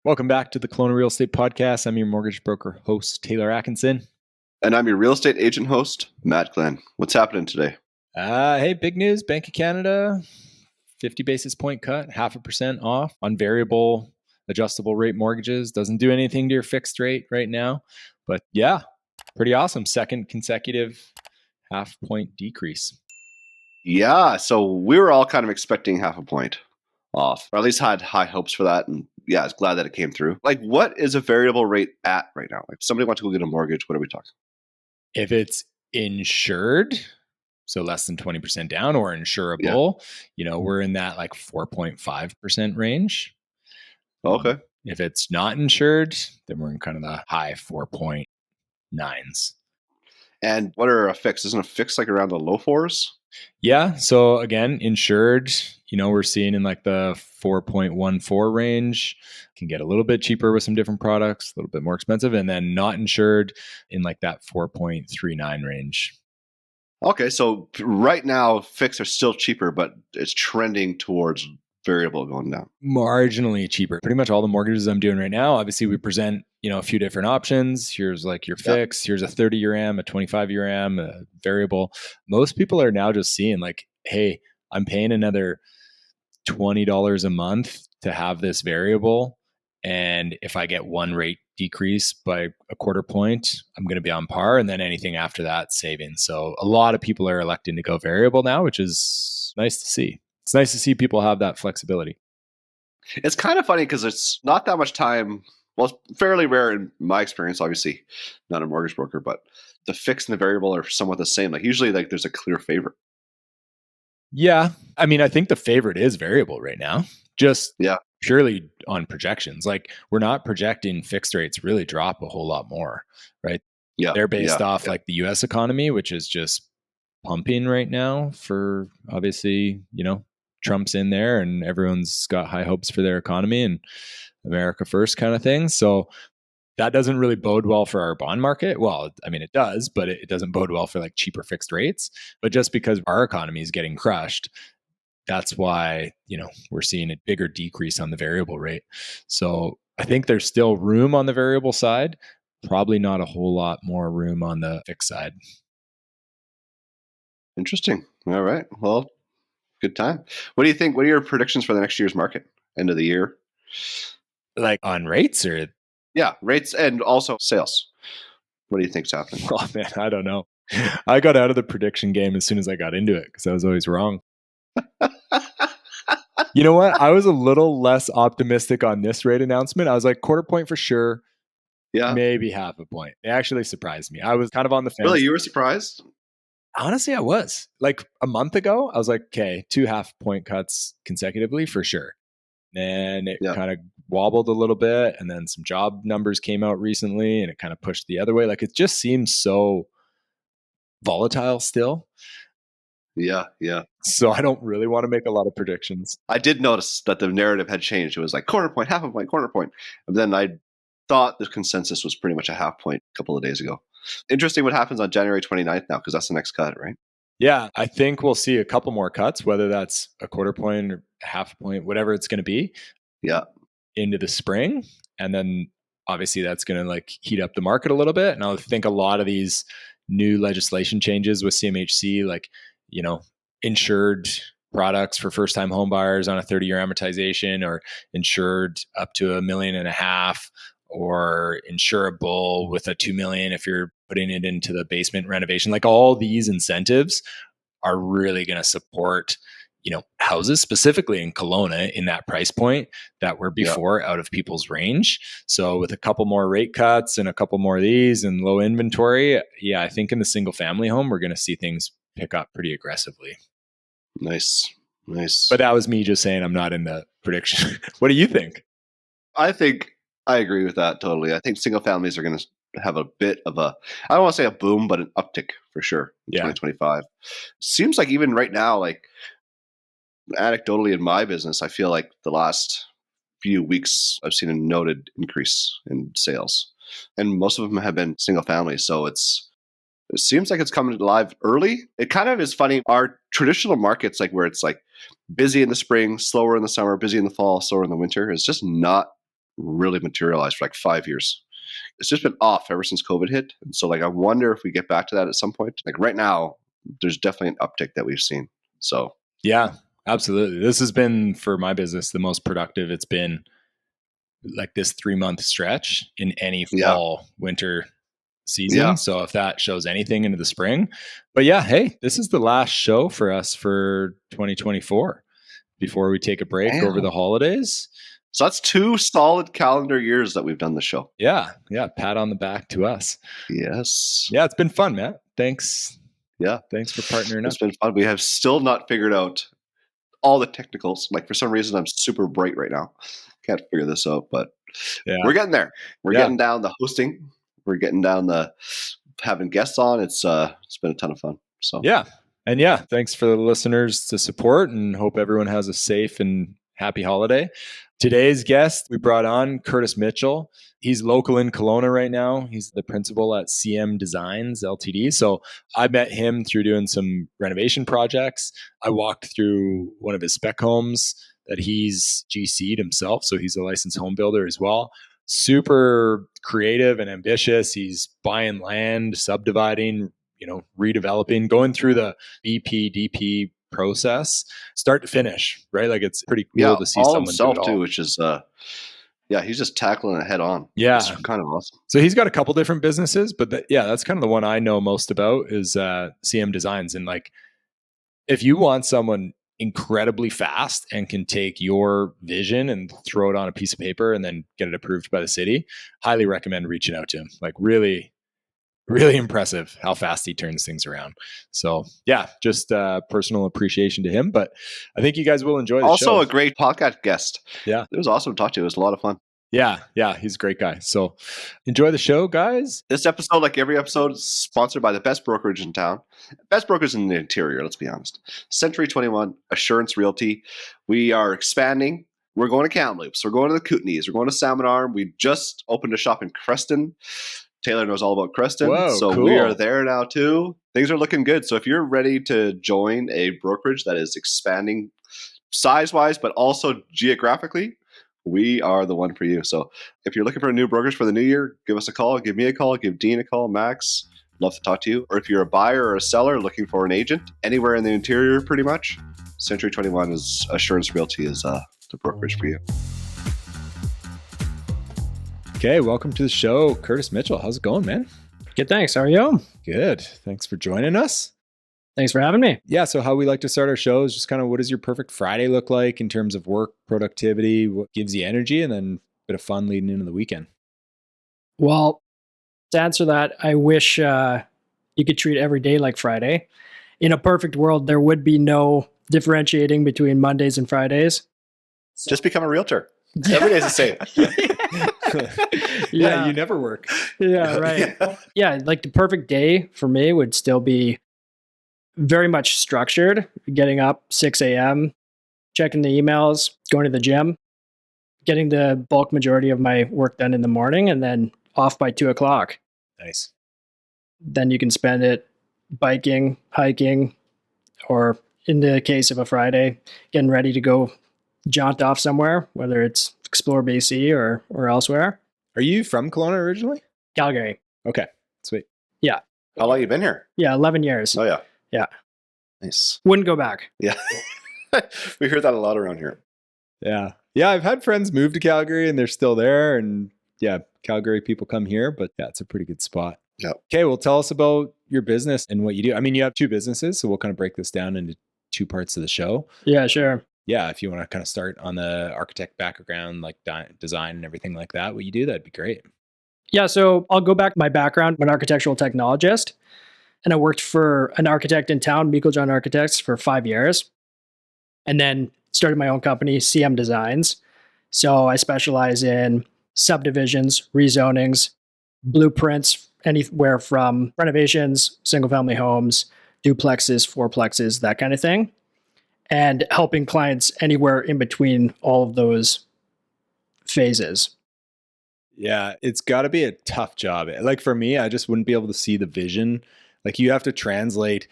Welcome back to the Kelowna Real Estate Podcast. I'm your mortgage broker host, Taylor Atkinson. And I'm your real estate agent host, Matt Glenn. What's happening today? Hey, big news. Bank of Canada, 50 basis point cut, 0.5% off on variable adjustable rate mortgages. Doesn't do anything to your fixed rate right now. But yeah, pretty awesome. Second consecutive 0.5 point decrease. Yeah, so we were all kind of expecting 0.5 point off, or at least had high hopes for that. And yeah, I was glad that it came through. Like, what is a variable rate at right now? Like, if somebody wants to go get a mortgage, what are we talking? If it's insured, so less than 20% down, or insurable, we're in that like 4.5% range. Okay. If it's not insured, then we're in kind of the high 4.9s. And what are a fix? Isn't a fix like around the low fours? Yeah. So again, insured, we're seeing in like the 4.14 range. Can get a little bit cheaper with some different products, a little bit more expensive. And then not insured in like that 4.39 range. Okay. So right now, fix are still cheaper, but it's trending towards variable going down. Marginally cheaper. Pretty much all the mortgages I'm doing right now, obviously we present, a few different options. Here's like your fix, here's a 30-year AM, a 25-year AM, a variable. Most people are now just seeing like, hey, I'm paying another $20 a month to have this variable. And if I get one rate decrease by a quarter point, I'm going to be on par. And then anything after that, savings. So a lot of people are electing to go variable now, which is nice to see. It's nice to see people have that flexibility. It's kind of funny because it's not that much time. Well, it's fairly rare in my experience, obviously not a mortgage broker, but the fixed and the variable are somewhat the same. Like usually like there's a clear favorite. Yeah. I mean, I think the favorite is variable right now, just purely on projections. Like we're not projecting fixed rates really drop a whole lot more, right? Yeah. They're based off like the US economy, which is just pumping right now for obviously, Trump's in there and everyone's got high hopes for their economy and America first kind of thing. So that doesn't really bode well for our bond market. Well, I mean, it does, but it doesn't bode well for like cheaper fixed rates. But just because our economy is getting crushed, that's why, we're seeing a bigger decrease on the variable rate. So I think there's still room on the variable side, probably not a whole lot more room on the fixed side. Interesting. All right. Well, good time. What do you think? What are your predictions for the next year's market, end of the year? Like on rates or? Yeah, rates and also sales. What do you think's happening? Oh man, I don't know. I got out of the prediction game as soon as I got into it because I was always wrong. You know what? I was a little less optimistic on this rate announcement. I was like quarter point for sure. Yeah. Maybe 0.5 point. It actually surprised me. I was kind of on the fence. Really? You were surprised? Honestly, I was. Like a month ago, I was like, okay, 2.5 point cuts consecutively for sure. And it kind of wobbled a little bit. And then some job numbers came out recently and it kind of pushed the other way. Like it just seems so volatile still. Yeah. So I don't really want to make a lot of predictions. I did notice that the narrative had changed. It was like quarter point, 0.5 point, quarter point. And then I thought the consensus was pretty much a 0.5 point a couple of days ago. Interesting what happens on January 29th now, because that's the next cut, right? Yeah, I think we'll see a couple more cuts, whether that's a quarter point or 0.5 point, whatever it's going to be. Yeah. Into the spring. And then obviously that's going to like heat up the market a little bit. And I think a lot of these new legislation changes with CMHC, like, insured products for first-time home buyers on a 30-year amortization, or insured up to $1.5 million, or insurable with a $2 million if you're putting it into the basement renovation. Like all these incentives are really going to support, houses specifically in Kelowna in that price point that were before out of people's range. So with a couple more rate cuts and a couple more of these and low inventory, I think in the single family home, we're going to see things pick up pretty aggressively. Nice. But that was me just saying I'm not in the prediction. What do you think? I think I agree with that totally. I think single families are going to have a bit of I don't want to say a boom, but an uptick for sure in 2025. Seems like even right now, like anecdotally in my business, I feel like the last few weeks I've seen a noted increase in sales, and most of them have been single family. So it seems like it's coming live early. It kind of is funny. Our traditional markets, like where it's like busy in the spring, slower in the summer, busy in the fall, slower in the winter, is just not really materialize for like 5 years. It's just been off ever since COVID hit. And so like, I wonder if we get back to that at some point. Like right now, there's definitely an uptick that we've seen. So yeah, absolutely. This has been, for my business, the most productive it's been, like this 3-month stretch in any fall, winter season. Yeah. So if that shows anything into the spring, but yeah, hey, this is the last show for us for 2024 before we take a break over the holidays. So that's 2 solid calendar years that we've done the show. Yeah. Pat on the back to us. Yes. Yeah, it's been fun, Matt. Thanks. Yeah. Thanks for partnering up. It's been fun. We have still not figured out all the technicals. Like for some reason, I'm super bright right now. Can't figure this out, but we're getting there. We're getting down the hosting. We're getting down the having guests on. It's been a ton of fun. So yeah. And yeah, thanks for the listeners to support, and hope everyone has a safe and happy holiday. Today's guest, we brought on Curtis Mitchell. He's local in Kelowna right now. He's the principal at CM Designs Ltd. So I met him through doing some renovation projects. I walked through one of his spec homes that he's GC'd himself. So he's a licensed home builder as well. Super creative and ambitious. He's buying land, subdividing, redeveloping, going through the BP process, start to finish, right? Like it's pretty cool to see all someone himself do it all. too, which is he's just tackling it head on. Yeah, it's kind of awesome. So he's got a couple different businesses, but that's kind of the one I know most about is CM Designs. And like, if you want someone incredibly fast and can take your vision and throw it on a piece of paper and then get it approved by the city, highly recommend reaching out to him. Like really impressive how fast he turns things around. So yeah, just personal appreciation to him, but I think you guys will enjoy the show. Also a great podcast guest. Yeah. It was awesome to talk to you. It was a lot of fun. Yeah. He's a great guy. So enjoy the show, guys. This episode, like every episode, is sponsored by the best brokerage in town. Best brokers in the interior, let's be honest. Century 21, Assurance Realty. We are expanding. We're going to Kamloops. We're going to the Kootenays. We're going to Salmon Arm. We just opened a shop in Creston. Taylor knows all about Creston. Whoa, so cool. We are there now too. Things are looking good. So if you're ready to join a brokerage that is expanding size-wise, but also geographically, we are the one for you. So if you're looking for a new brokerage for the new year, give us a call, give me a call, give Dean a call, Max. Love to talk to you. Or if you're a buyer or a seller looking for an agent, anywhere in the interior pretty much, Century 21 is Assurance Realty is the brokerage for you. Okay, welcome to the show, Curtis Mitchell. How's it going, man? Good, thanks. How are you? Good. Thanks for joining us. Thanks for having me. Yeah, so how we like to start our show is just kind of, what does your perfect Friday look like in terms of work, productivity, what gives you energy, and then a bit of fun leading into the weekend? Well, to answer that, I wish you could treat every day like Friday. In a perfect world, there would be no differentiating between Mondays and Fridays. Just become a realtor. Every day's the same. Yeah, you never work. Yeah, right. Yeah, like the perfect day for me would still be very much structured. Getting up 6 a.m., checking the emails, going to the gym, getting the bulk majority of my work done in the morning, and then off by 2 o'clock. Nice. Then you can spend it biking, hiking, or in the case of a Friday, getting ready to go jaunt off somewhere, whether it's explore BC or elsewhere. Are you from Kelowna originally? Calgary. Okay, sweet. Yeah. How long you been here? Yeah, 11 years. Oh, yeah. Yeah. Nice. Wouldn't go back. Yeah. We hear that a lot around here. Yeah. Yeah, I've had friends move to Calgary and they're still there. And yeah, Calgary people come here, but yeah, it's a pretty good spot. Yeah. Okay, well, tell us about your business and what you do. I mean, you have 2 businesses, so we'll kind of break this down into 2 parts of the show. Yeah, sure. Yeah, if you want to kind of start on the architect background, like design and everything like that, what you do, that'd be great. Yeah, so I'll go back to my background. I'm an architectural technologist, and I worked for an architect in town, Meiklejohn Architects, for 5 years, and then started my own company, CM Designs. So I specialize in subdivisions, rezonings, blueprints, anywhere from renovations, single-family homes, duplexes, fourplexes, that kind of thing, and helping clients anywhere in between all of those phases. Yeah, it's got to be a tough job. Like for me, I just wouldn't be able to see the vision. Like you have to translate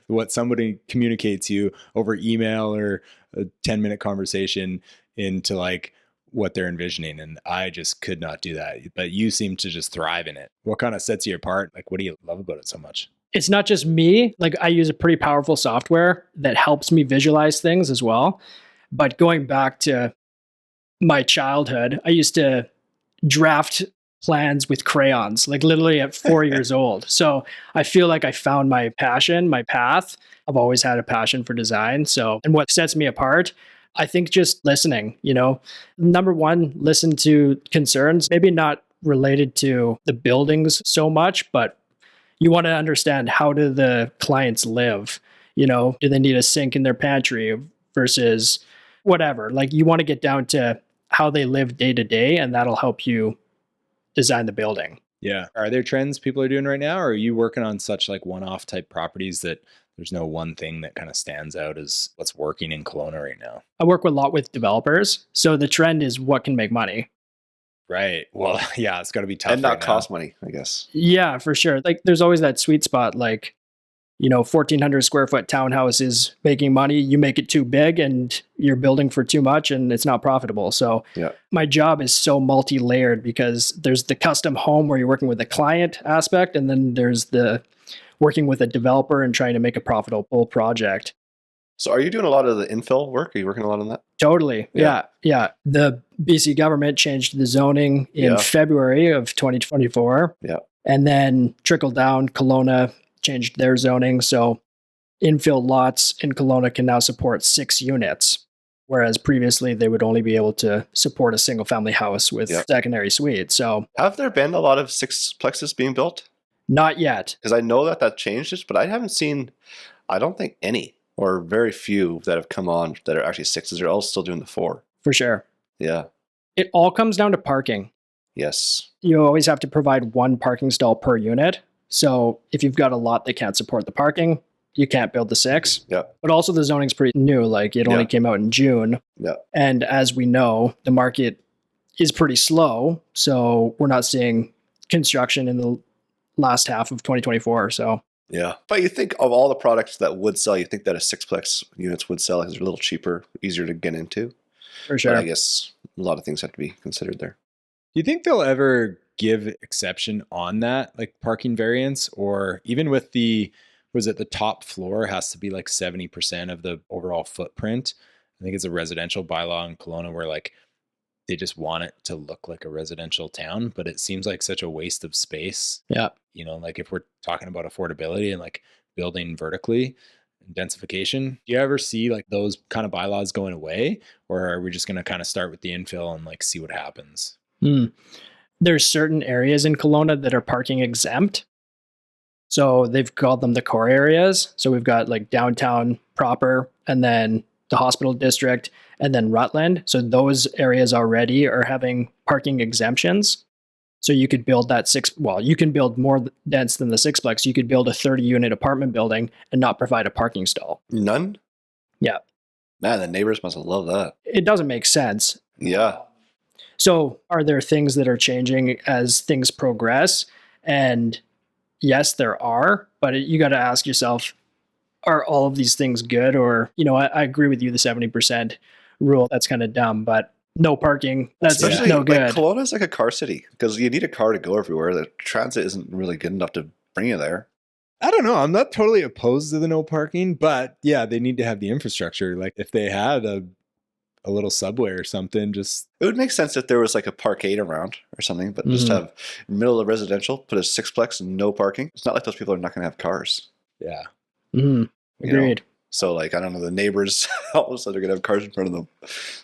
what somebody communicates you over email or a 10-minute conversation into like what they're envisioning. And I just could not do that. But you seem to just thrive in it. What kind of sets you apart? Like, what do you love about it so much? It's not just me. Like, I use a pretty powerful software that helps me visualize things as well. But going back to my childhood, I used to draft plans with crayons, like literally at 4 years old. So I feel like I found my passion, my path. I've always had a passion for design. So, and what sets me apart, I think just listening, number one, listen to concerns, maybe not related to the buildings so much, but you want to understand, how do the clients live? Do they need a sink in their pantry versus whatever? Like, you want to get down to how they live day to day, and that'll help you design the building. Yeah. Are there trends people are doing right now? Or are you working on such like one-off type properties that there's no one thing that kind of stands out as what's working in Kelowna right now? I work a lot with developers. So the trend is what can make money. Right. Well, yeah, it's got to be tough. And not cost money, I guess. Yeah, for sure. Like, there's always that sweet spot, like, 1,400 square foot townhouse is making money. You make it too big and you're building for too much and it's not profitable. So my job is so multi-layered, because there's the custom home where you're working with the client aspect, and then there's the working with a developer and trying to make a profitable project. So are you doing a lot of the infill work? Are you working a lot on that? Totally. Yeah. The BC government changed the zoning in February of 2024. Yeah. And then trickled down, Kelowna changed their zoning. So infill lots in Kelowna can now support 6 units, whereas previously they would only be able to support a single family house with secondary suite. So have there been a lot of sixplexes being built? Not yet. Because I know that changed it, but I haven't seen, I don't think any, or very few that have come on that are actually 6s. They're all still doing the 4. For sure. Yeah. It all comes down to parking. Yes. You always have to provide 1 parking stall per unit. So if you've got a lot that can't support the parking, you can't build the 6. Yeah. But also the zoning's pretty new. Like, it only came out in June. Yeah. And as we know, the market is pretty slow. So we're not seeing construction in the last half of 2024. So yeah. But you think of all the products that would sell, you think that a 6plex units would sell because they're a little cheaper, easier to get into. For sure. But I guess a lot of things have to be considered there. Do you think they'll ever give exception on that, like parking variance, or even with the top floor has to be like 70% of the overall footprint? I think it's a residential bylaw in Kelowna where like they just want it to look like a residential town, but it seems like such a waste of space. Yeah. Like if we're talking about affordability and like building vertically, densification, do you ever see like those kind of bylaws going away, or are we just going to kind of start with the infill and like see what happens? There's certain areas in Kelowna that are parking exempt. So they've called them the core areas. So we've got like downtown proper, and then the hospital district, and then Rutland. So those areas already are having parking exemptions. So you could build you can build more dense than the 6plex. You could build a 30-unit apartment building and not provide a parking stall. None? Yeah. Man, the neighbors must have loved that. It doesn't make sense. Yeah. So are there things that are changing as things progress? And yes, there are, but you got to ask yourself, are all of these things good? Or, I agree with you, the 70% rule, that's kind of dumb, but no parking, that's no good. Like, Kelowna is like a car city because you need a car to go everywhere. The transit isn't really good enough to bring you there. I don't know. I'm not totally opposed to the no parking, but yeah, they need to have the infrastructure. Like if they had a little subway or something, just... It would make sense if there was like a parkade around or something, but just have middle of residential, put a 6plex and no parking. It's not like those people are not going to have cars. Yeah. Agreed. So like, I don't know, the neighbors all of a sudden are going to have cars in front of them.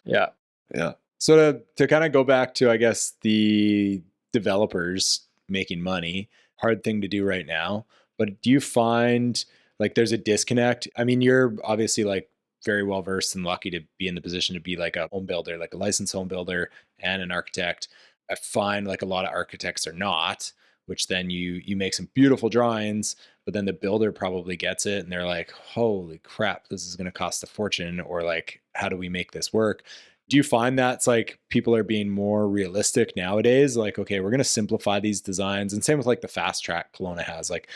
Yeah. Yeah. So to kind of go back to, I guess, the developers making money, hard thing to do right now. But do you find like there's a disconnect? I mean, you're obviously like very well versed and lucky to be in the position to be like a home builder, like a licensed home builder and an architect. I find like a lot of architects are not, which then you make some beautiful drawings, but then the builder probably gets it and they're like, holy crap, this is going to cost a fortune, or like, how do we make this work? Do you find that's like people are being more realistic nowadays? Like, okay, we're going to simplify these designs, and same with like the fast track Kelowna has, like,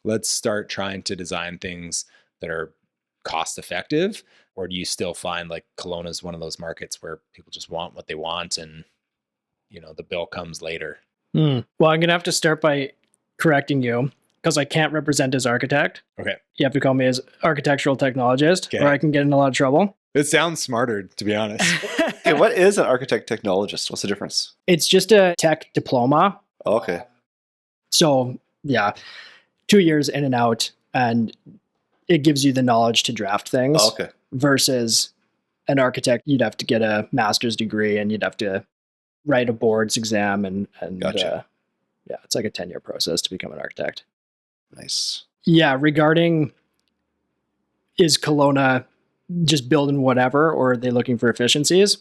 let's start trying to design things that are cost effective. Or do you still find like Kelowna is one of those markets where people just want what they want and, the bill comes later? Well, I'm going to have to start by correcting you because I can't represent as architect. Okay. You have to call me as architectural technologist, or I can get in a lot of trouble. It sounds smarter, to be honest. Okay, what is an architect technologist? What's the difference? It's just a tech diploma. Okay. So, yeah, 2 years in and out, and it gives you the knowledge to draft things. Okay. Versus an architect, you'd have to get a master's degree and you'd have to write a boards exam. And Gotcha. It's like a 10-year process to become an architect. Nice. Yeah, regarding is Kelowna just building whatever, or are they looking for efficiencies?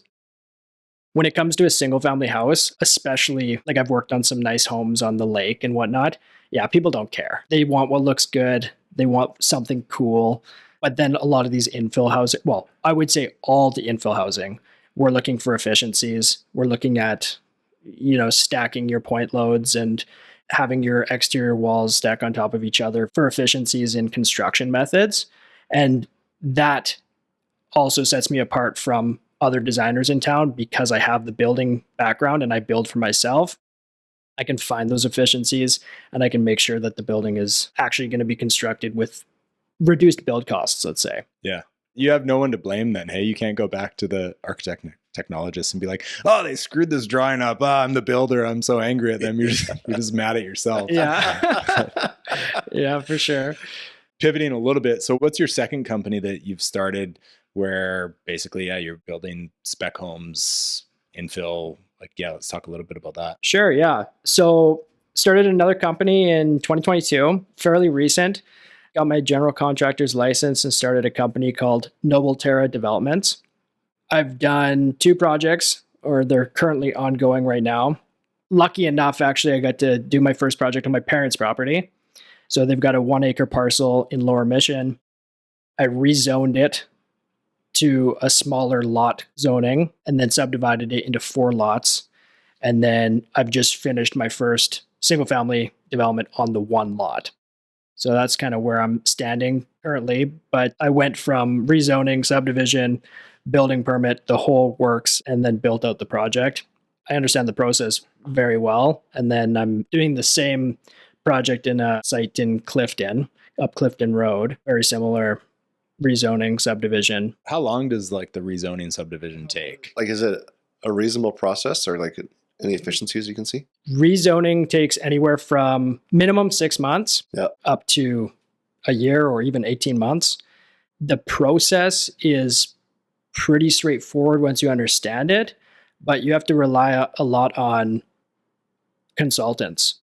When it comes to a single family house, especially like I've worked on some nice homes on the lake and whatnot, yeah, people don't care. They want what looks good. They want something cool. But then a lot of these infill housing, well, I would say all the infill housing, we're looking for efficiencies. We're looking at, stacking your point loads and having your exterior walls stack on top of each other for efficiencies in construction methods. And that also sets me apart from other designers in town because I have the building background and I build for myself. I can find those efficiencies and I can make sure that the building is actually going to be constructed with reduced build costs, let's say. Yeah. You have no one to blame then. Hey, you can't go back to the architect technologist and be like, oh, they screwed this drawing up. I'm the builder. I'm so angry at them. You're just mad at yourself. Yeah. Yeah, for sure. Pivoting a little bit. So what's your second company that you've started where basically, you're building spec homes, infill? Let's talk a little bit about that. Sure. Yeah. So started another company in 2022, fairly recent. Got my general contractor's license and started a company called NobleTerra Developments. I've done 2 projects, or they're currently ongoing right now. Lucky enough, actually, I got to do my first project on my parents' property. So they've got a 1-acre parcel in Lower Mission. I rezoned it to a smaller lot zoning and then subdivided it into 4 lots. And then I've just finished my first single family development on the 1 lot. So that's kind of where I'm standing currently. But I went from rezoning, subdivision, building permit, the whole works, and then built out the project. I understand the process very well. And then I'm doing the same project in a site in Clifton, up Clifton Road, very similar rezoning, subdivision. How long does the rezoning subdivision take? Is it a reasonable process, or any efficiencies you can see? Rezoning takes anywhere from minimum 6 months up to a year or even 18 months. The process is pretty straightforward once you understand it, but you have to rely a lot on consultants.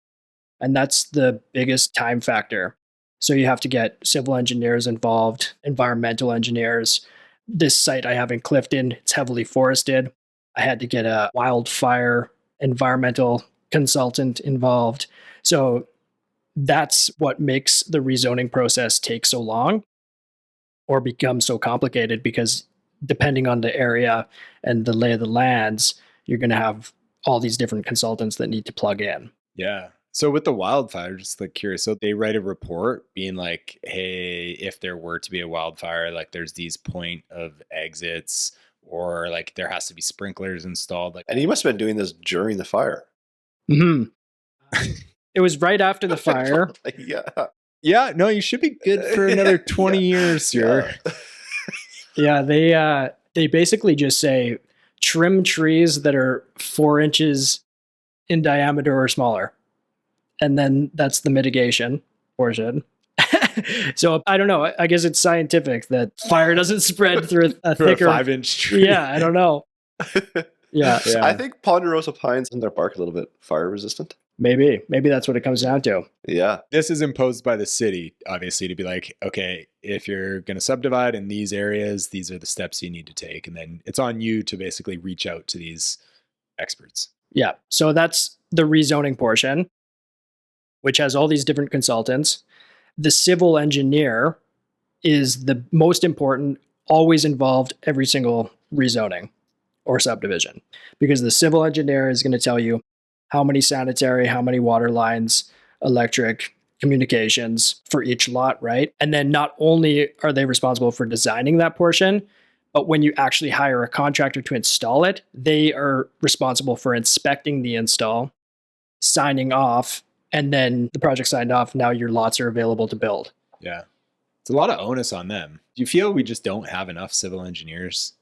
And that's the biggest time factor. So you have to get civil engineers involved, environmental engineers. This site I have in Clifton, it's heavily forested. I had to get a wildfire environmental consultant involved. So that's what makes the rezoning process take so long or become so complicated, because depending on the area and the lay of the lands, you're going to have all these different consultants that need to plug in. Yeah. So with the wildfire, just curious, so they write a report being like, hey, if there were to be a wildfire, there's these point of exits, or there has to be sprinklers installed. And you must have been doing this during the fire. Mm-hmm. It was right after the fire. Yeah. No, you should be good for another 20 years, sir. Yeah, they basically just say trim trees that are 4 inches in diameter or smaller. And then that's the mitigation portion. So I don't know. I guess it's scientific that fire doesn't spread through a thicker 5-inch tree. Yeah, I don't know. Yeah. I think ponderosa pines and their bark a little bit fire resistant. Maybe that's what it comes down to. Yeah. This is imposed by the city, obviously, to be like, okay, if you're going to subdivide in these areas, these are the steps you need to take. And then it's on you to basically reach out to these experts. Yeah. So that's the rezoning portion, which has all these different consultants. The civil engineer is the most important, always involved every single rezoning or subdivision, because the civil engineer is going to tell you how many sanitary, how many water lines, electric, communications for each lot, right? And then not only are they responsible for designing that portion, But when you actually hire a contractor to install it, they are responsible for inspecting the install, signing off, and then the project signed off. Now your lots are available to build. Yeah. It's a lot of onus on them. Do you feel we just don't have enough civil engineers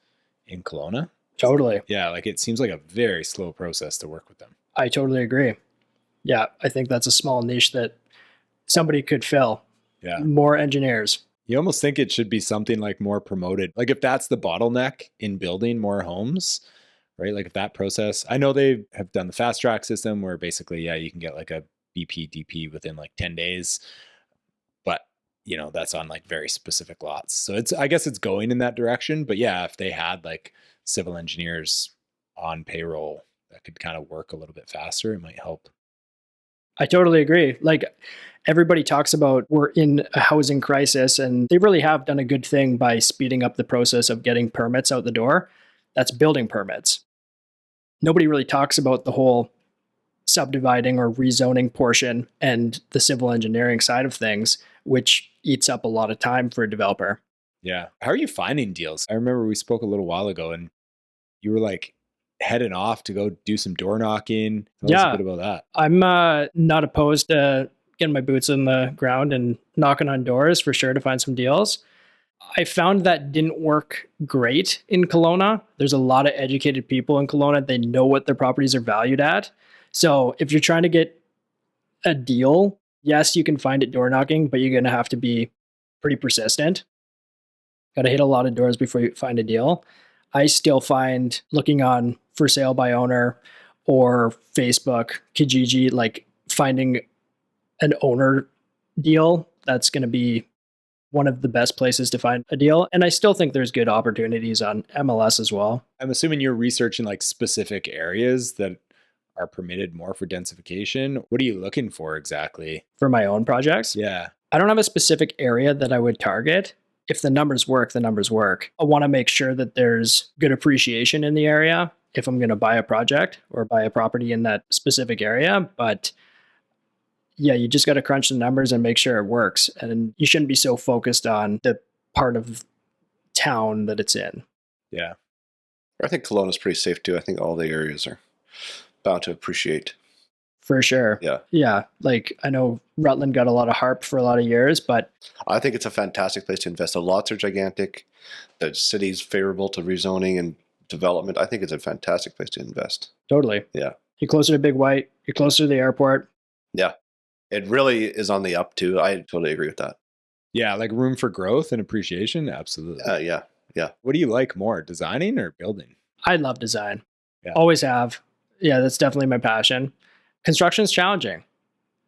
in Kelowna? Totally. Yeah, like it seems like a very slow process to work with them. I totally agree. Yeah, I think that's a small niche that somebody could fill. Yeah. More engineers. You almost think it should be something like more promoted. Like if that's the bottleneck in building more homes, right? Like if that process, I know they have done the fast track system where basically, yeah, you can get like a BPDP within like 10 days. But, you know, that's on like very specific lots. So I guess it's going in that direction. But yeah, if they had like civil engineers on payroll that could kind of work a little bit faster, it might help. I totally agree. Like everybody talks about we're in a housing crisis, and they really have done a good thing by speeding up the process of getting permits out the door. That's building permits. Nobody really talks about the whole subdividing or rezoning portion and the civil engineering side of things, which eats up a lot of time for a developer. Yeah. How are you finding deals? I remember we spoke a little while ago and you were like heading off to go do some door knocking. Tell us a bit about that. I'm not opposed to getting my boots in the ground and knocking on doors for sure to find some deals. I found that didn't work great in Kelowna. There's a lot of educated people in Kelowna. They know what their properties are valued at. So if you're trying to get a deal, yes, you can find it door knocking, but you're going to have to be pretty persistent. Got to hit a lot of doors before you find a deal. I still find looking on for sale by owner or Facebook, Kijiji, like finding an owner deal, that's going to be one of the best places to find a deal. And I still think there's good opportunities on MLS as well. I'm assuming you're researching like specific areas that are permitted more for densification. What are you looking for exactly? For my own projects? Yeah. I don't have a specific area that I would target. If the numbers work, the numbers work. I want to make sure that there's good appreciation in the area if I'm going to buy a project or buy a property in that specific area. But yeah, you just got to crunch the numbers and make sure it works. And you shouldn't be so focused on the part of town that it's in. Yeah. I think Kelowna is pretty safe too. I think all the areas are bound to appreciate. For sure. Yeah. Yeah. Like I know Rutland got a lot of harp for a lot of years, but I think it's a fantastic place to invest. The lots are gigantic. The city's favorable to rezoning and development. I think it's a fantastic place to invest. Totally. Yeah. You're closer to Big White. You're closer to the airport. Yeah. It really is on the up too. I totally agree with that. Yeah. Like room for growth and appreciation. Absolutely. Yeah. Yeah. What do you like more, designing or building? I love design. Yeah. Always have. Yeah, that's definitely my passion. Construction is challenging.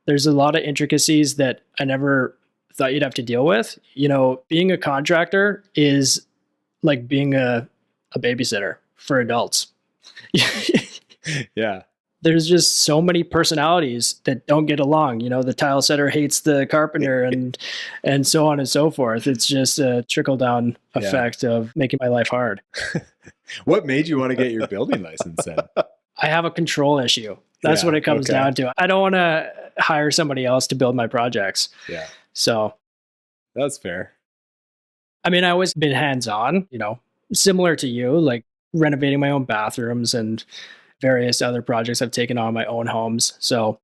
There's a lot of intricacies that I never thought you'd have to deal with. You know, being a contractor is like being a babysitter for adults. Yeah. There's just so many personalities that don't get along. You know, the tile setter hates the carpenter and so on and so forth. It's just a trickle down effect of making my life hard. What made you want to get your building license then? I have a control issue. That's what it comes down to. I don't want to hire somebody else to build my projects. Yeah. So that's fair. I mean, I always been hands-on, you know, similar to you, like renovating my own bathrooms and various other projects I've taken on my own homes. So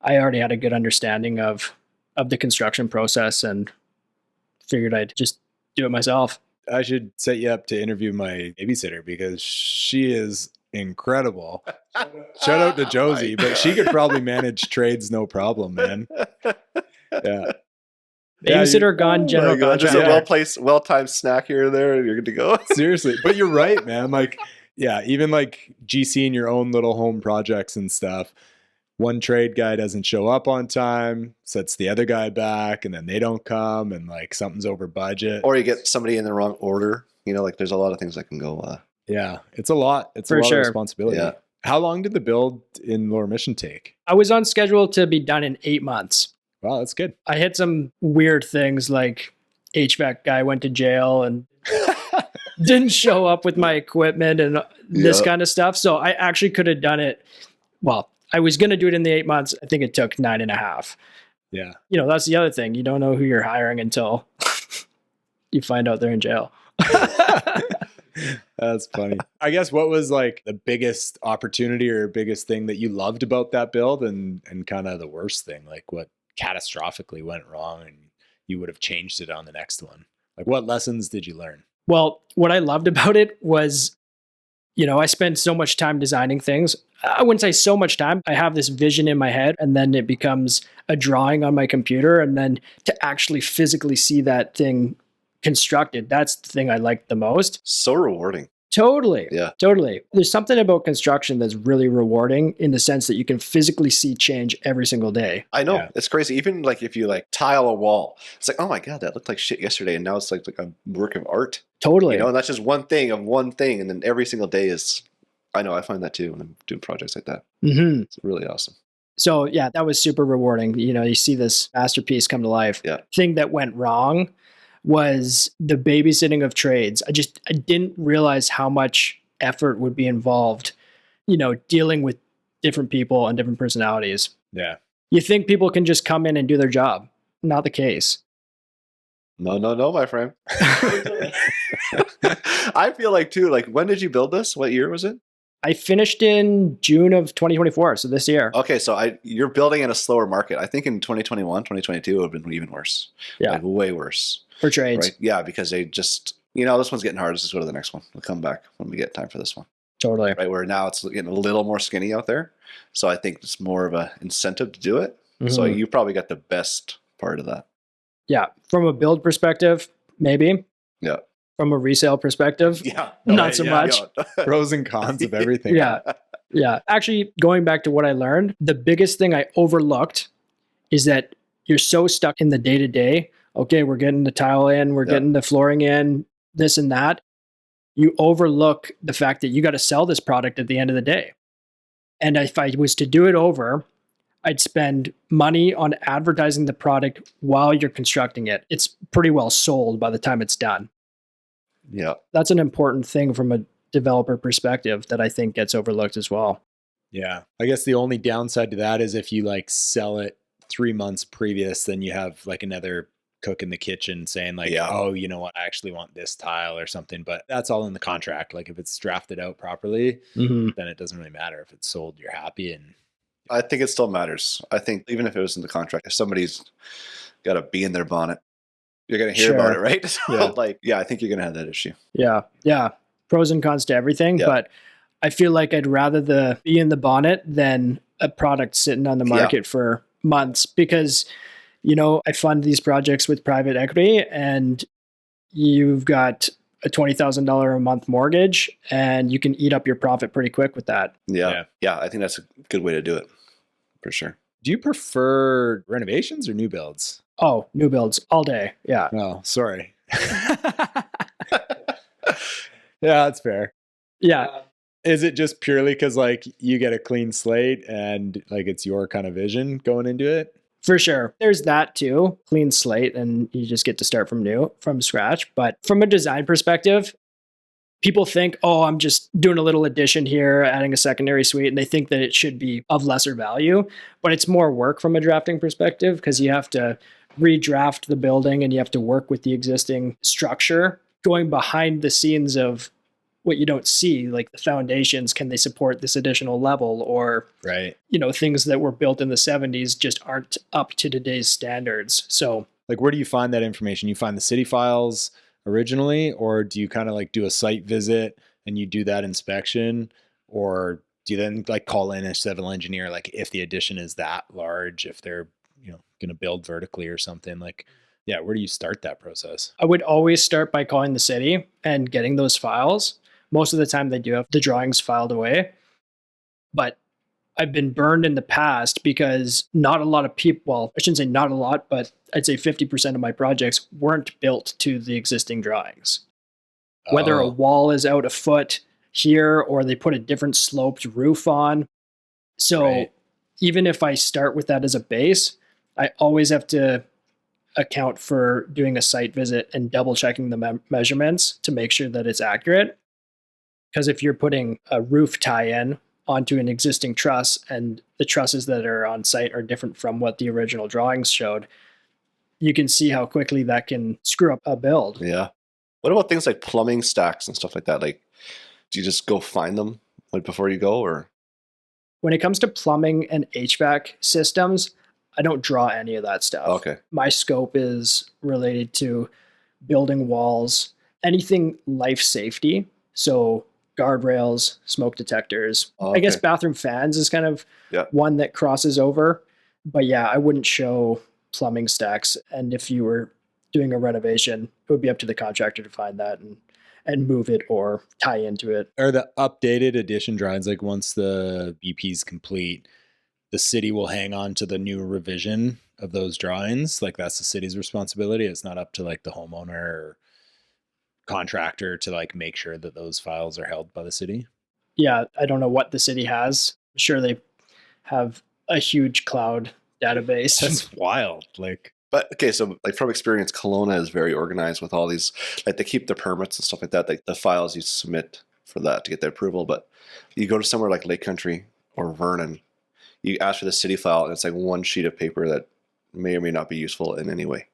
I already had a good understanding of the construction process and figured I'd just do it myself. I should set you up to interview my babysitter because she is incredible. Shout out to Josie, but she could probably manage trades no problem, man. Yeah. Babysitter gone, general Just a well-timed snack here and there, and you're good to go. Seriously. But you're right, man. Like, yeah, even like GCing your own little home projects and stuff. One trade guy doesn't show up on time, sets the other guy back, and then they don't come, and like something's over budget. Or you get somebody in the wrong order. You know, like there's a lot of things that can go. Yeah, it's a lot. It's For a lot sure. of responsibility. Yeah. How long did the build in Lower Mission take? I was on schedule to be done in 8 months. Wow, that's good. I hit some weird things like HVAC guy went to jail and didn't show up with my equipment and this kind of stuff. So I actually could have done it. Well, I was going to do it in the 8 months. I think it took 9.5. Yeah. You know, that's the other thing. You don't know who you're hiring until you find out they're in jail. That's funny. I guess what was like the biggest opportunity or biggest thing that you loved about that build, and kind of the worst thing, like what catastrophically went wrong and you would have changed it on the next one? Like what lessons did you learn? Well, what I loved about it was, I spend so much time designing things. I wouldn't say so much time. I have this vision in my head, and then it becomes a drawing on my computer. And then to actually physically see that thing constructed, that's the thing I liked the most. So rewarding. Totally. Yeah. Totally. There's something about construction that's really rewarding in the sense that you can physically see change every single day. I know. Yeah. It's crazy. Even like if you like tile a wall, it's like, oh my God, that looked like shit yesterday. And now it's like a work of art. Totally. And that's just one thing. And then every single day is, I know, I find that too when I'm doing projects like that. Mm-hmm. It's really awesome. So yeah, that was super rewarding. You see this masterpiece come to life. Yeah. Thing that went wrong was the babysitting of trades. I didn't realize how much effort would be involved, dealing with different people and different personalities. Yeah. You think people can just come in and do their job. Not the case. No, my friend. I feel like too, like when did you build this? What year was it? I finished in June of 2024, so this year. Okay, so you're building in a slower market. I think in 2021, 2022 would have been even worse. Yeah. Like way worse. For trades. Right? Yeah, because they just, this one's getting hard. Let's just go to the next one. We'll come back when we get time for this one. Totally. Right, where now it's getting a little more skinny out there. So I think it's more of an incentive to do it. Mm-hmm. So you probably got the best part of that. Yeah. From a build perspective, maybe. Yeah. From a resale perspective, not so much. Pros and cons of everything. Yeah. Yeah. Actually, going back to what I learned, the biggest thing I overlooked is that you're so stuck in the day-to-day. Okay, we're getting the tile in, we're getting the flooring in, this and that. You overlook the fact that you got to sell this product at the end of the day. And if I was to do it over, I'd spend money on advertising the product while you're constructing it. It's pretty well sold by the time it's done. Yeah. That's an important thing from a developer perspective that I think gets overlooked as well. Yeah. I guess the only downside to that is if you like sell it 3 months previous, then you have like another cook in the kitchen saying like, oh, you know what, I actually want this tile or something, but that's all in the contract. Like if it's drafted out properly, then it doesn't really matter. If it's sold, you're happy. And I think it still matters. I think even if it was in the contract, if somebody's got a bee in their bonnet, you're going to hear about it, right? So I think you're going to have that issue. Yeah. Yeah. Pros and cons to everything, but I feel like I'd rather the bee in the bonnet than a product sitting on the market for months, because I fund these projects with private equity, and you've got a $20,000 a month mortgage, and you can eat up your profit pretty quick with that. Yeah. I think that's a good way to do it, for sure. Do you prefer renovations or new builds? Oh, new builds all day. Yeah. Oh, sorry. Yeah, that's fair. Yeah. Is it just purely because like you get a clean slate and like it's your kind of vision going into it? For sure. There's that too, clean slate, and you just get to start from scratch. But from a design perspective, people think, oh, I'm just doing a little addition here, adding a secondary suite, and they think that it should be of lesser value. But it's more work from a drafting perspective because you have to redraft the building and you have to work with the existing structure, going behind the scenes of what you don't see, like the foundations, can they support this additional level? Or, things that were built in the 70s just aren't up to today's standards. So like, where do you find that information? You find the city files originally, or do you kind of like do a site visit and you do that inspection? Or do you then like call in a civil engineer, like if the addition is that large, if they're, going to build vertically or something like, where do you start that process? I would always start by calling the city and getting those files. Most of the time they do have the drawings filed away, but I've been burned in the past because not a lot of people, well, I shouldn't say not a lot, but I'd say 50% of my projects weren't built to the existing drawings. Whether a wall is out a foot here or they put a different sloped roof on. So even if I start with that as a base, I always have to account for doing a site visit and double checking the measurements to make sure that it's accurate. Because if you're putting a roof tie-in onto an existing truss and the trusses that are on site are different from what the original drawings showed, you can see how quickly that can screw up a build. Yeah. What about things like plumbing stacks and stuff like that? Like Do you just go find them like before you go, or? When it comes to plumbing and HVAC systems, I don't draw any of that stuff. Okay. My scope is related to building walls, anything life safety. So guardrails, smoke detectors. Okay. I guess bathroom fans is kind of one that crosses over. But yeah, I wouldn't show plumbing stacks. And if you were doing a renovation, it would be up to the contractor to find that and move it or tie into it. Are the updated addition drawings, like once the BP is complete, the city will hang on to the new revision of those drawings? Like that's the city's responsibility. It's not up to like the homeowner or contractor to like make sure that those files are held by the city? Yeah, I don't know what the city has. I'm sure they have a huge cloud database. That's wild. But okay, so like from experience, Kelowna is very organized with all these, like they keep the permits and stuff like that, like the files you submit for that to get the approval. But you go to somewhere like Lake Country or Vernon, you ask for the city file and it's like one sheet of paper that may or may not be useful in any way.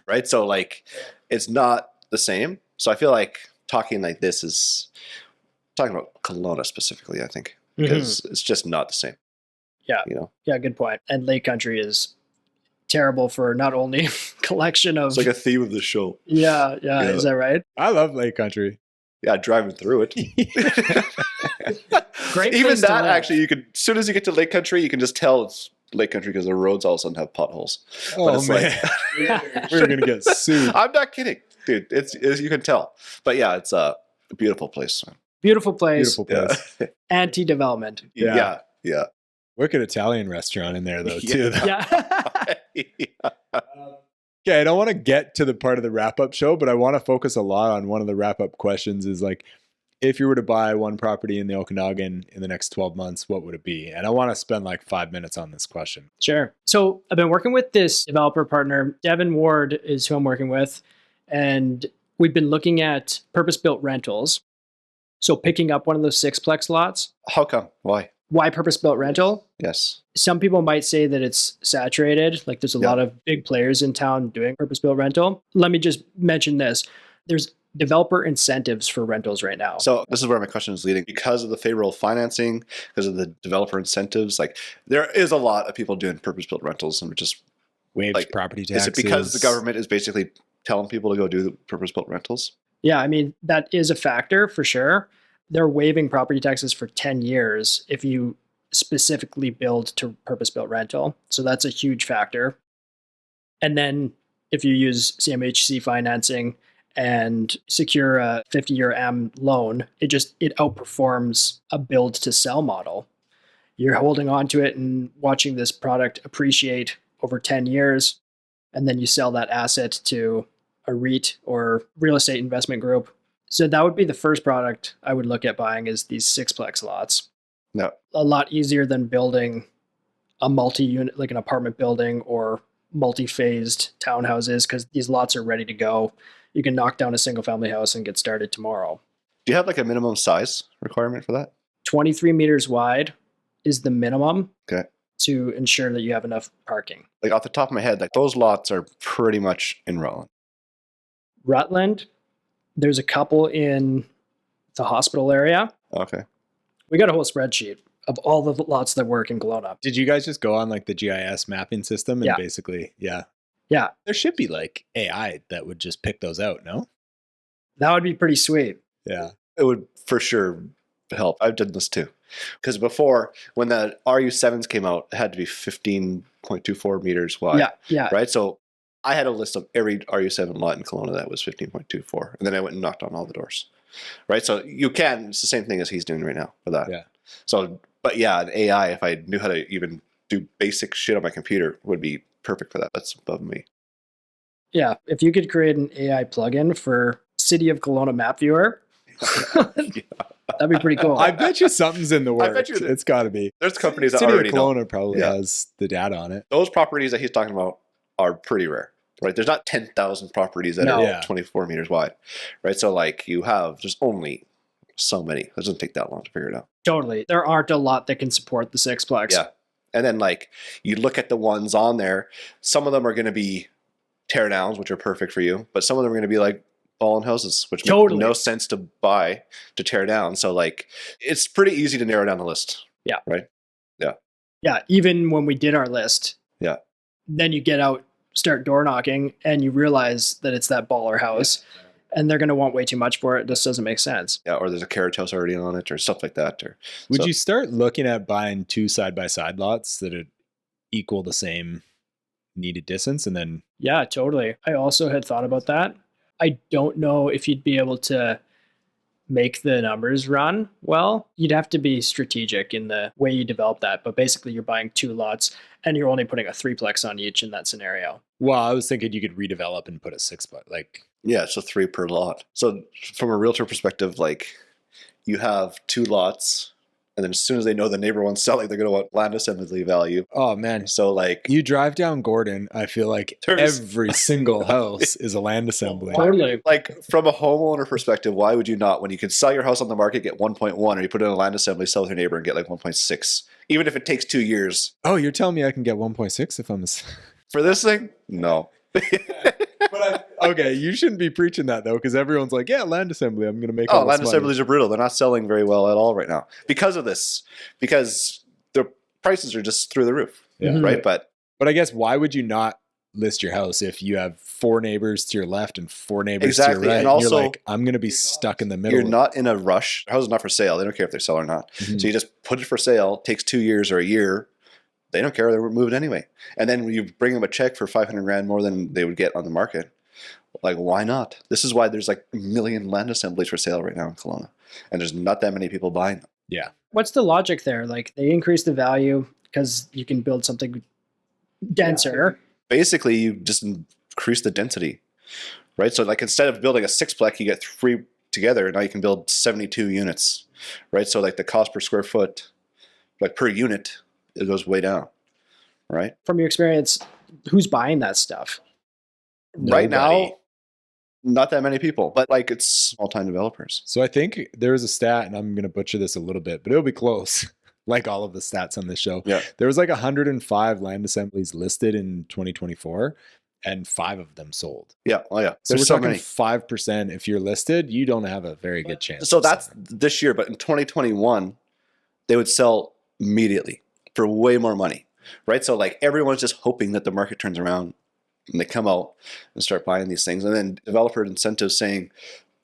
Right? So like it's not the same. So I feel like talking like this is talking about Kelowna specifically, I think, because it's just not the same. Yeah. Yeah, good point. And Lake Country is terrible for not only collection of... It's like a theme of the show. Yeah. Is that right? I love Lake Country. Yeah, driving through it. Great. Even that, actually, you could, as soon as you get to Lake Country, you can just tell it's Lake Country because the roads all of a sudden have potholes. Oh, man. We're going to get sued. I'm not kidding, dude. It's you can tell. But yeah, it's a beautiful place. Beautiful place. Yeah. Anti-development. Yeah. Wicked Italian restaurant in there, though, too. Yeah. Okay, I don't want to get to the part of the wrap-up show, but I want to focus a lot on one of the wrap-up questions is like, if you were to buy one property in the Okanagan in the next 12 months, what would it be? And I want to spend like 5 minutes on this question. Sure. So I've been working with this developer partner. Devin Ward is who I'm working with. And we've been looking at purpose-built rentals. So picking up one of those sixplex lots. How come? Why? Why purpose-built rental? Yes. Some people might say that it's saturated. Like there's a lot of big players in town doing purpose-built rental. Let me just mention this. There's developer incentives for rentals right now. So this is where my question is leading. Because of the favorable financing, because of the developer incentives, like there is a lot of people doing purpose-built rentals and just waived like, property taxes. Is it because the government is basically telling people to go do the purpose-built rentals? Yeah, I mean, that is a factor for sure. They're waiving property taxes for 10 years if you specifically build to purpose-built rental. So that's a huge factor. And then if you use CMHC financing and secure a 50-year AM loan, it outperforms a build to sell model. You're holding on to it and watching this product appreciate over 10 years, and then you sell that asset to a REIT or real estate investment group. So that would be the first product I would look at buying is these sixplex lots. No. A lot easier than building a multi-unit, like an apartment building or multi-phased townhouses, because these lots are ready to go. You can knock down a single family house and get started tomorrow. Do you have like a minimum size requirement for that? 23 meters wide is the minimum to ensure that you have enough parking. Like off the top of my head, like those lots are pretty much in Rutland. Rutland, there's a couple in the hospital area. Okay. We got a whole spreadsheet of all the lots that work in Kelowna. Did you guys just go on like the GIS mapping system and basically, Yeah. There should be like AI that would just pick those out, no? That would be pretty sweet. Yeah. It would for sure help. I've done this too. Because before, when the RU7s came out, it had to be 15.24 meters wide. Yeah. Right? So I had a list of every RU7 lot in Kelowna that was 15.24. And then I went and knocked on all the doors. Right? So you can, it's the same thing as he's doing right now for that. Yeah. So, but yeah, an AI, if I knew how to even do basic shit on my computer, would be perfect for that. That's above me. Yeah. If you could create an AI plugin for City of Kelowna Map Viewer, that'd be pretty cool. I bet you something's in the works. I bet you it's got to be. There's companies that City already of Kelowna probably has the data on it. Those properties that he's talking about are pretty rare, right? There's not 10,000 properties that are 24 meters wide, right? So like you have just only so many. It doesn't take that long to figure it out. Totally. There aren't a lot that can support the sixplex. Yeah. And then like you look at the ones on there, some of them are going to be tear downs, which are perfect for you, but some of them are going to be like fallen houses, which Totally. make no sense to buy, to tear down. So like, it's pretty easy to narrow down the list. Yeah. Right. Yeah. Yeah. Even when we did our list. Yeah. Then you get out, start door knocking, and you realize that it's that baller house, and they're going to want way too much for it. This doesn't make sense. Yeah. Or there's a carriage house already on it, or stuff like that. Or would you start looking at buying 2 side-by-side lots that would equal the same needed distance, and then? Yeah, totally. I also had thought about that. I don't know if you'd be able to make the numbers run well. You'd have to be strategic in the way you develop that. But basically, you're buying 2 lots and you're only putting a 3-plex on each in that scenario. Well, I was thinking you could redevelop and put a 6-plex. Like, yeah, so 3 per lot. So from a realtor perspective, like, you have 2 lots, and then as soon as they know the neighbor wants selling, they're going to want land assembly value. oh man, So like, you drive down Gordon, I feel like every single house is a land assembly. Totally. like from a homeowner perspective, why would you not, when you can sell your house on the market, get 1.1, or you put it in a land assembly, sell with your neighbor and get like 1.6, even if it takes 2 years? Oh, you're telling me I can get 1.6 if I'm For this thing? No. okay, you shouldn't be preaching that though, because everyone's like, yeah, land assembly, I'm going to make Oh, all this land money. assemblies are brutal. They're not selling very well at all right now because of this, because the prices are just through the roof. Yeah. Right. But I guess why would you not list your house if you have 4 neighbors to your left and 4 neighbors Exactly. to your right? And also, you're like, I'm going to be stuck in the middle. you're not in a rush. The house is not for sale. They don't care if they sell or not. Mhm. So you just put it for sale, takes 2 years or a year. They don't care. They were moved anyway. And then when you bring them a check for $500,000 more than they would get on the market, like, why not? This is why there's like a million land assemblies for sale right now in Kelowna, and there's not that many people buying them. Yeah. What's the logic there? Like, they increase the value because you can build something denser. Basically, you just increase the density, right? So like, instead of building a 6-plex, you get 3 together. Now you can build 72 units, right? So like, the cost per square foot, like per unit, it goes way down, right? From your experience, who's buying that stuff? Right Nobody. now, not that many people, but like, it's small-time developers. So I think there was a stat, and I'm going to butcher this a little bit, but it'll be close. Like all of the stats on this show. Yeah. There was like 105 land assemblies listed in 2024, and 5 of them sold. Yeah. Oh yeah. So There's we're so talking many. 5%. If you're listed, you don't have a very good chance. So of that's selling. this year, but in 2021, they would sell immediately for way more money, right? So like, everyone's just hoping that the market turns around and they come out and start buying these things. And then developer incentives saying,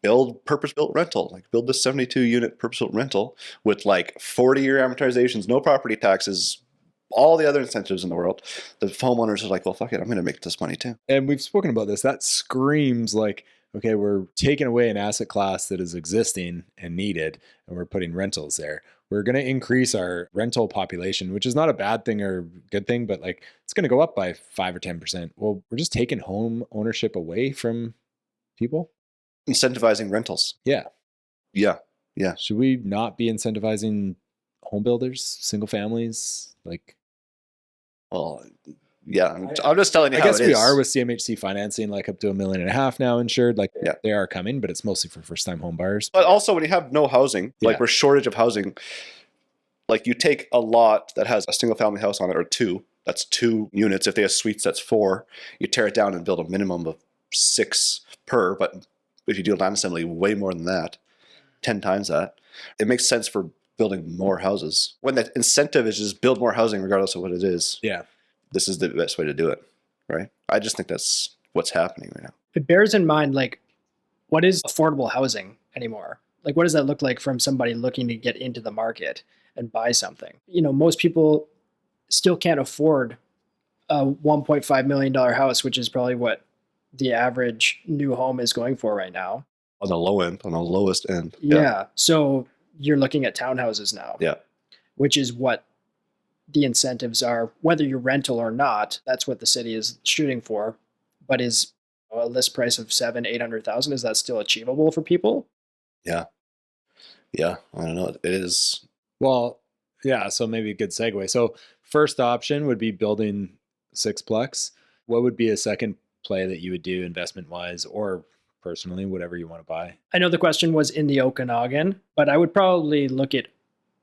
build purpose-built rental, like build this 72-unit purpose-built rental with like 40-year amortizations, no property taxes, all the other incentives in the world. The homeowners are like, well, fuck it, I'm going to make this money too. And we've spoken about this. That screams like, okay, we're taking away an asset class that is existing and needed, and we're putting rentals there. We're going to increase our rental population, which is not a bad thing or good thing, but like, it's going to go up by 5 or 10%. Well, we're just taking home ownership away from people. Incentivizing rentals. Yeah. Yeah. Yeah. Should we not be incentivizing home builders, single families? Like, Well, yeah. I'm just telling you I how guess it we is. are with CMHC financing, like up to $1.5 million now insured. Like, Yeah. they are coming, but it's mostly for first-time home buyers. But also, when you have no housing, like Yeah. we're shortage of housing, like you take a lot that has a single family house on it, or 2, that's 2 units. If they have suites, that's 4. You tear it down and build a minimum of 6 per, but if you do a land assembly, way more than that, 10 times that. It makes sense for building more houses. When the incentive is just build more housing regardless of what it is, Yeah. this is the best way to do it, right? I just think that's what's happening right now. It bears in mind, like, what is affordable housing anymore? Like, what does that look like from somebody looking to get into the market and buy something? You know, most people still can't afford a $1.5 million house, which is probably what the average new home is going for right now. On the low end, on the lowest end. Yeah. So you're looking at townhouses now. Yeah. Which is what the incentives are, whether you're rental or not. That's what the city is shooting for. But is a list price of $700,000-800,000, is that still achievable for people? Yeah. Yeah. I don't know. It is. Well, yeah. So maybe a good segue. So first option would be building 6-plex. What would be a second play that you would do investment wise or personally, whatever you want to buy? I know the question was in the Okanagan, but I would probably look at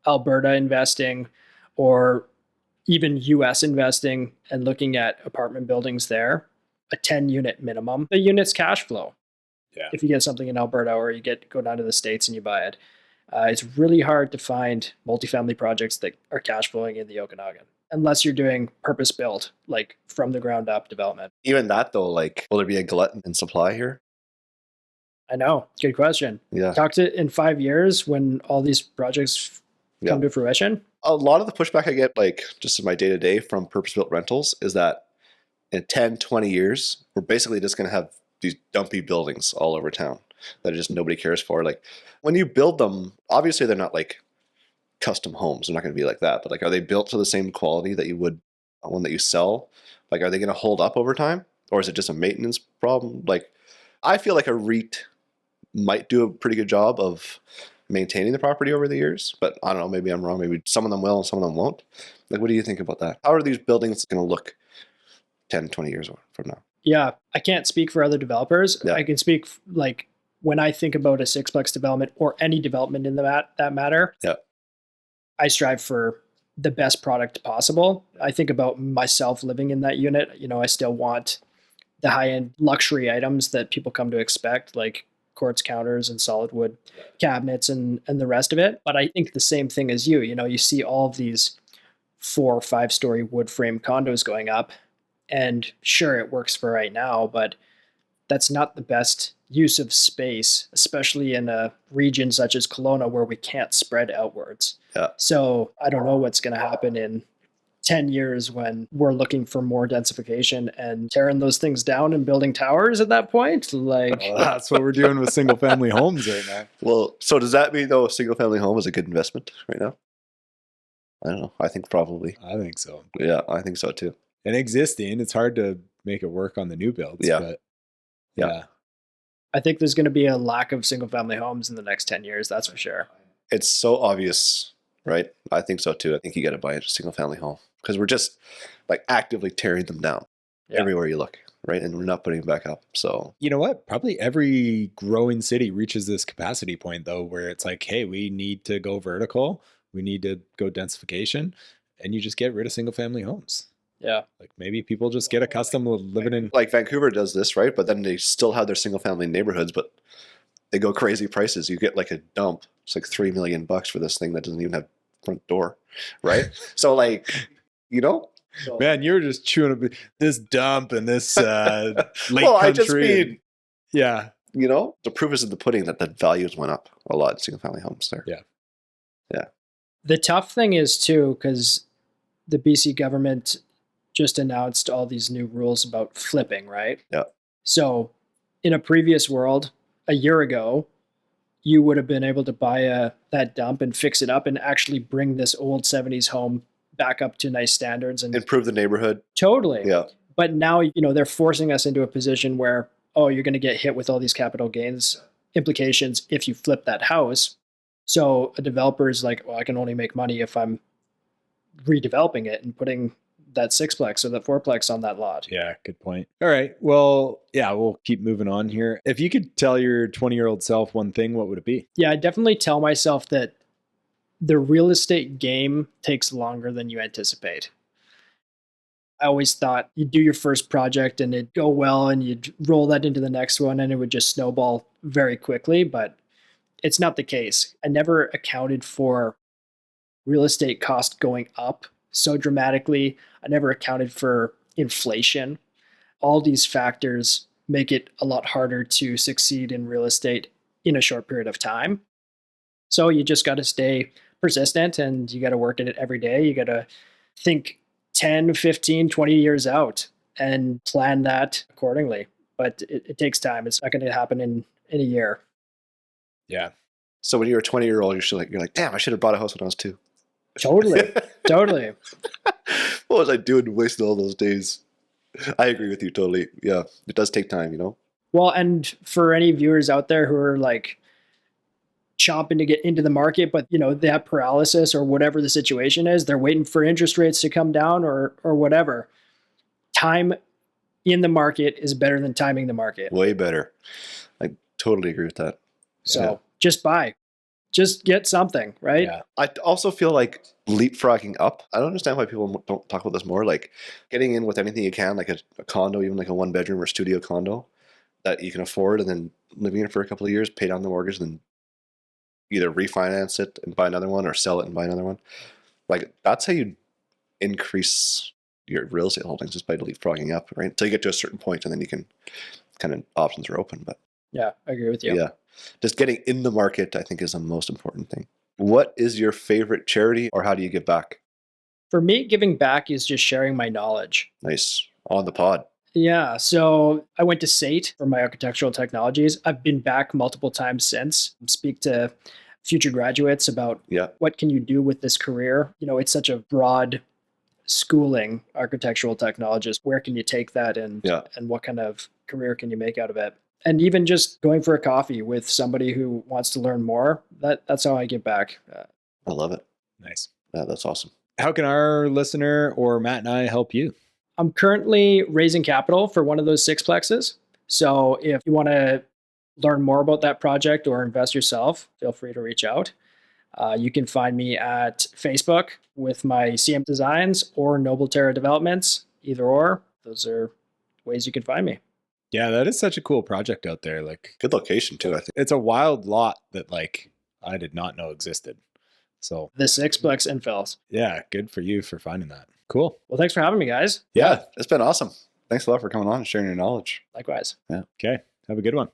Alberta investing or even US investing and looking at apartment buildings there, a 10-unit minimum. The unit's cash flow. Yeah. If you get something in Alberta or you go down to the States and you buy it, it's really hard to find multifamily projects that are cash flowing in the Okanagan, unless you're doing purpose built, like from the ground up development. Even that though, like, will there be a glut in supply here? I know. Good question. Yeah. Talk to in 5 years when all these projects come to fruition. A lot of the pushback I get, like just in my day to day from purpose built rentals, is that in 10, 20 years, we're basically just going to have these dumpy buildings all over town that just nobody cares for. Like when you build them, obviously they're not like custom homes. They're not going to be like that. But like, are they built to the same quality that you would one that you sell? Like, are they going to hold up over time, or is it just a maintenance problem? Like, I feel like a REIT might do a pretty good job of maintaining the property over the years, but I don't know. Maybe I'm wrong. Maybe some of them will and some of them won't. Like, what do you think about that? How are these buildings going to look 10, 20 years from now? Yeah, I can't speak for other developers. Yeah. I can speak like when I think about a sixplex development or any development in that matter. Yeah. I strive for the best product possible. I think about myself living in that unit. You know, I still want the high-end luxury items that people come to expect, like quartz counters and solid wood cabinets and the rest of it. But I think the same thing as you. You know, you see all of these 4 or 5 story wood frame condos going up, and sure, it works for right now, but that's not the best use of space, especially in a region such as Kelowna where we can't spread outwards. Yeah. So I don't know what's going to happen in 10 years when we're looking for more densification and tearing those things down and building towers at that point. Like, Well, that's what we're doing with single family homes right now. Well, so does that mean though a single family home is a good investment right now? I don't know. I think probably. I think so. Yeah, I think so too. And existing, it's hard to make it work on the new builds. Yeah. But Yeah. I think there's going to be a lack of single family homes in the next 10 years. That's for sure. It's so obvious, right? I think so too. I think you got to buy a single family home because we're just like actively tearing them down everywhere you look, right? And we're not putting them back up. So you know what? Probably every growing city reaches this capacity point though, where it's like, hey, we need to go vertical. We need to go densification, and you just get rid of single family homes. Yeah. Like maybe people just get accustomed to living in. like Vancouver does this, right? But then they still have their single family neighborhoods, but they go crazy prices. You get like a dump. It's like $3 million for this thing that doesn't even have front door, right? So like, you know, Man, you're just chewing up this dump and this lake well, country. I just mean, yeah. you know, the proof is in the pudding that the values went up a lot in single family homes there. Yeah. Yeah. The tough thing is too, because the BC government just announced all these new rules about flipping, right? Yeah. So in a previous world, a year ago, you would have been able to buy that dump and fix it up and actually bring this old 70s home back up to nice standards and Improve the neighborhood. totally. Yeah. But now, you know, they're forcing us into a position where, oh, you're going to get hit with all these capital gains implications if you flip that house. So a developer is like, well, I can only make money if I'm redeveloping it and putting that sixplex or that fourplex on that lot. Yeah, good point. All right. Well, yeah, we'll keep moving on here. If you could tell your 20-year-old self one thing, what would it be? Yeah, I definitely tell myself that the real estate game takes longer than you anticipate. I always thought you'd do your first project and it'd go well and you'd roll that into the next one and it would just snowball very quickly, but it's not the case. I never accounted for real estate cost going up so dramatically. I never accounted for inflation. All these factors make it a lot harder to succeed in real estate in a short period of time. So you just got to stay persistent and you got to work at it every day. You got to think 10, 15, 20 years out and plan that accordingly. But it takes time. It's not going to happen in a year. Yeah. So when you're a 20-year-old, you're like, damn, I should have bought a house when I was 2. Totally. Totally. What was I doing wasting all those days? I agree with you totally. Yeah, it does take time, you know? Well, and for any viewers out there who are like chomping to get into the market, but you know, they have paralysis or whatever the situation is, they're waiting for interest rates to come down or whatever. Time in the market is better than timing the market. Way better. I totally agree with that. So just buy. Just get something, right? Yeah. I also feel like leapfrogging up. I don't understand why people don't talk about this more. Like getting in with anything you can, like a condo, even like a 1-bedroom or studio condo. that you can afford, and then living in it for a couple of years, pay down the mortgage, and then either refinance it and buy another one or sell it and buy another one. Like, that's how you increase your real estate holdings, just by leapfrogging up, right? Until you get to a certain point, and then you can kind of, options are open. But Yeah, I agree with you. yeah, just getting in the market, I think, is the most important thing. What is your favorite charity, or how do you give back? For me, giving back is just sharing my knowledge. Nice. On the pod. Yeah, so I went to SAIT for my architectural technologies. I've been back multiple times since, speak to future graduates about what can you do with this career. You know, it's such a broad schooling, architectural technologist. Where can you take that, and what kind of career can you make out of it? And even just going for a coffee with somebody who wants to learn more, that's how I give back. I love it. Nice. Yeah, that's awesome. How can our listener or Matt and I help you? I'm currently raising capital for one of those sixplexes. So if you want to learn more about that project or invest yourself, feel free to reach out. You can find me at Facebook with my CM Designs or NobleTerra Developments, either or. Those are ways you can find me. Yeah, that is such a cool project out there. Like, good location too, I think. It's a wild lot that, like, I did not know existed. So the sixplex infills. Yeah, good for you for finding that. Cool. Well, thanks for having me, guys. Yeah, it's been awesome. Thanks a lot for coming on and sharing your knowledge. Likewise. Yeah. Okay. Have a good one.